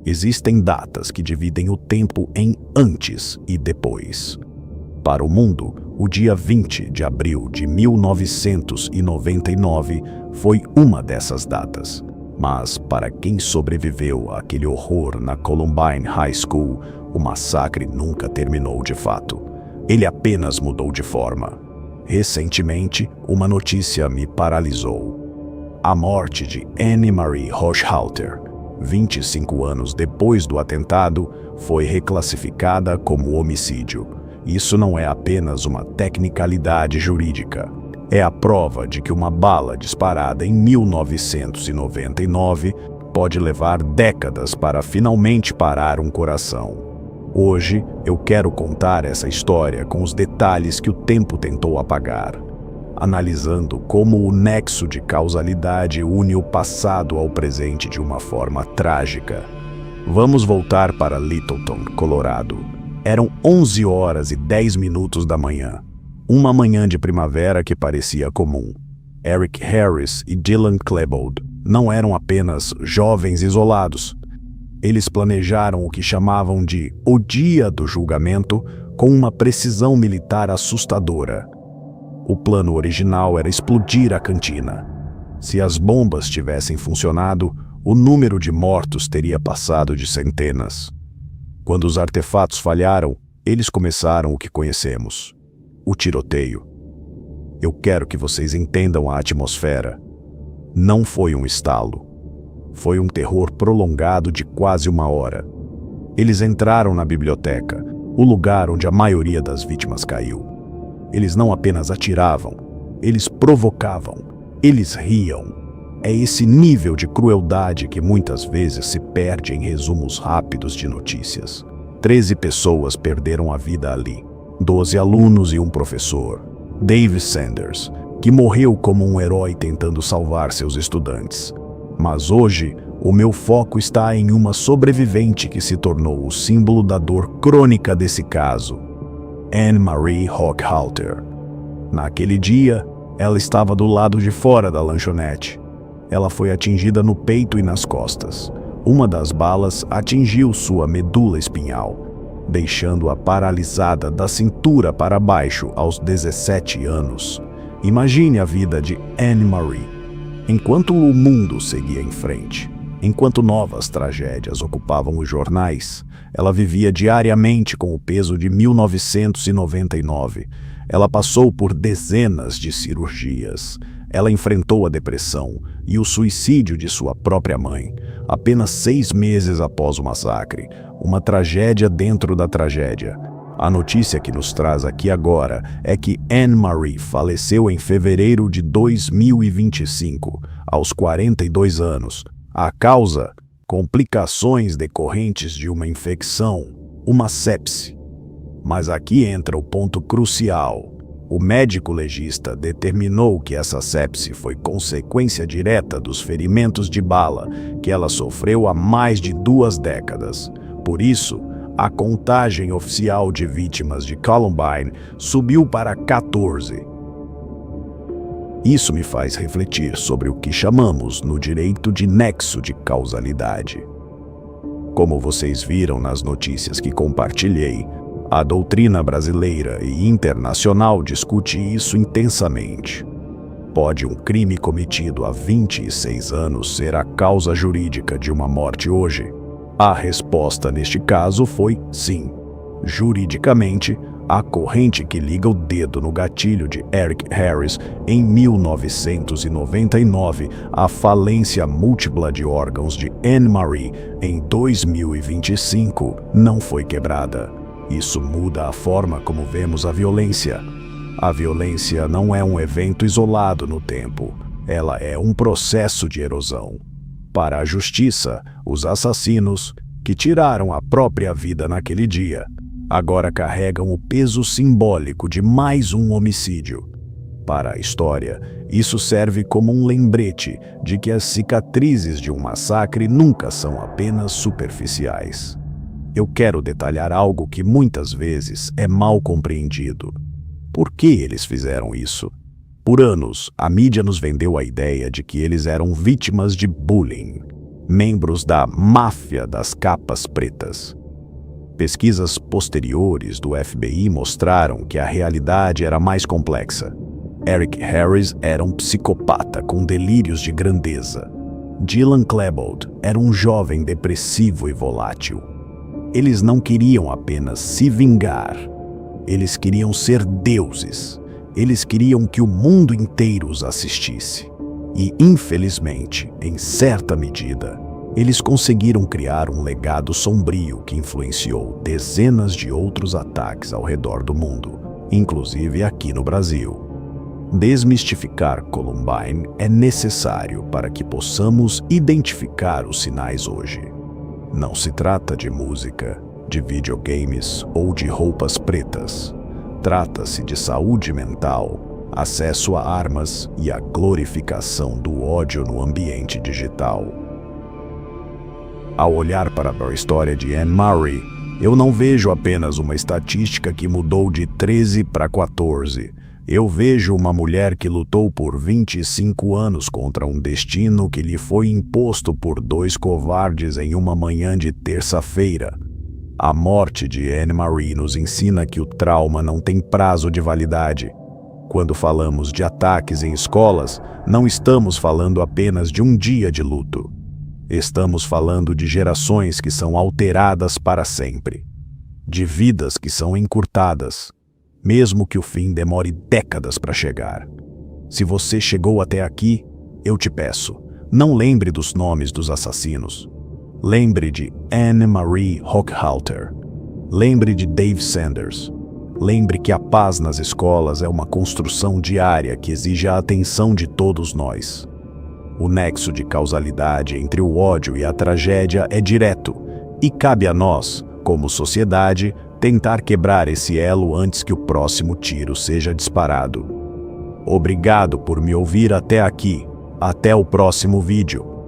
Existem datas que dividem o tempo em antes e depois. Para o mundo, o dia 20 de abril de 1999 foi uma dessas datas. Mas para quem sobreviveu àquele horror na Columbine High School, o massacre nunca terminou de fato. Ele apenas mudou de forma. Recentemente, uma notícia me paralisou. A morte de Anne Marie Hochhalter, 25 anos depois do atentado, foi reclassificada como homicídio. Isso não é apenas uma tecnicalidade jurídica. É a prova de que uma bala disparada em 1999 pode levar décadas para finalmente parar um coração. Hoje, eu quero contar essa história com os detalhes que o tempo tentou apagar, analisando como o nexo de causalidade une o passado ao presente de uma forma trágica. Vamos voltar para Littleton, Colorado. Eram 11 horas e 10 minutos da manhã. Uma manhã de primavera que parecia comum. Eric Harris e Dylan Klebold não eram apenas jovens isolados. Eles planejaram o que chamavam de o dia do julgamento com uma precisão militar assustadora. O plano original era explodir a cantina. Se as bombas tivessem funcionado, o número de mortos teria passado de centenas. Quando os artefatos falharam, eles começaram o que conhecemos: o tiroteio. Eu quero que vocês entendam a atmosfera. Não foi um estalo. Foi um terror prolongado de quase uma hora. Eles entraram na biblioteca, o lugar onde a maioria das vítimas caiu. Eles não apenas atiravam, eles provocavam, eles riam. É esse nível de crueldade que muitas vezes se perde em resumos rápidos de notícias. 13 pessoas perderam a vida ali. 12 alunos e um professor. Dave Sanders, que morreu como um herói tentando salvar seus estudantes. Mas hoje, o meu foco está em uma sobrevivente que se tornou o símbolo da dor crônica desse caso: Anne Marie Hochhalter. Naquele dia, ela estava do lado de fora da lanchonete. Ela foi atingida no peito e nas costas. Uma das balas atingiu sua medula espinhal, deixando-a paralisada da cintura para baixo aos 17 anos. Imagine a vida de Anne Marie. Enquanto o mundo seguia em frente, enquanto novas tragédias ocupavam os jornais, ela vivia diariamente com o peso de 1999. Ela passou por dezenas de cirurgias. Ela enfrentou a depressão e o suicídio de sua própria mãe, apenas 6 meses após o massacre. Uma tragédia dentro da tragédia. A notícia que nos traz aqui agora é que Anne Marie faleceu em fevereiro de 2025, aos 42 anos. A causa? Complicações decorrentes de uma infecção, uma sepse. Mas aqui entra o ponto crucial. O médico legista determinou que essa sepse foi consequência direta dos ferimentos de bala que ela sofreu há mais de 2 décadas. Por isso, a contagem oficial de vítimas de Columbine subiu para 14. Isso me faz refletir sobre o que chamamos no direito de nexo de causalidade. Como vocês viram nas notícias que compartilhei, a doutrina brasileira e internacional discute isso intensamente. Pode um crime cometido há 26 anos ser a causa jurídica de uma morte hoje? A resposta neste caso foi sim. Juridicamente, a corrente que liga o dedo no gatilho de Eric Harris em 1999 à falência múltipla de órgãos de Anne Marie em 2025 não foi quebrada. Isso muda a forma como vemos a violência. A violência não é um evento isolado no tempo. Ela é um processo de erosão. Para a justiça, os assassinos, que tiraram a própria vida naquele dia, agora carregam o peso simbólico de mais um homicídio. Para a história, isso serve como um lembrete de que as cicatrizes de um massacre nunca são apenas superficiais. Eu quero detalhar algo que muitas vezes é mal compreendido. Por que eles fizeram isso? Por anos, a mídia nos vendeu a ideia de que eles eram vítimas de bullying. membros da máfia das capas pretas. Pesquisas posteriores do FBI mostraram que a realidade era mais complexa. Eric Harris era um psicopata com delírios de grandeza. Dylan Klebold era um jovem depressivo e volátil. Eles não queriam apenas se vingar. Eles queriam ser deuses. Eles queriam que o mundo inteiro os assistisse. E, infelizmente, em certa medida, eles conseguiram criar um legado sombrio que influenciou dezenas de outros ataques ao redor do mundo, inclusive aqui no Brasil. Desmistificar Columbine é necessário para que possamos identificar os sinais hoje. Não se trata de música, de videogames ou de roupas pretas. Trata-se de saúde mental, acesso a armas e a glorificação do ódio no ambiente digital. Ao olhar para a história de Anne Marie, eu não vejo apenas uma estatística que mudou de 13 para 14. Eu vejo uma mulher que lutou por 25 anos contra um destino que lhe foi imposto por 2 covardes em uma manhã de terça-feira. A morte de Anne Marie nos ensina que o trauma não tem prazo de validade. Quando falamos de ataques em escolas, não estamos falando apenas de um dia de luto. Estamos falando de gerações que são alteradas para sempre, de vidas que são encurtadas, mesmo que o fim demore décadas para chegar. Se você chegou até aqui, eu te peço, não lembre dos nomes dos assassinos. Lembre de Anne Marie Hochhalter. Lembre de Dave Sanders. Lembre que a paz nas escolas é uma construção diária que exige a atenção de todos nós. O nexo de causalidade entre o ódio e a tragédia é direto, e cabe a nós, como sociedade, tentar quebrar esse elo antes que o próximo tiro seja disparado. Obrigado por me ouvir até aqui. Até o próximo vídeo.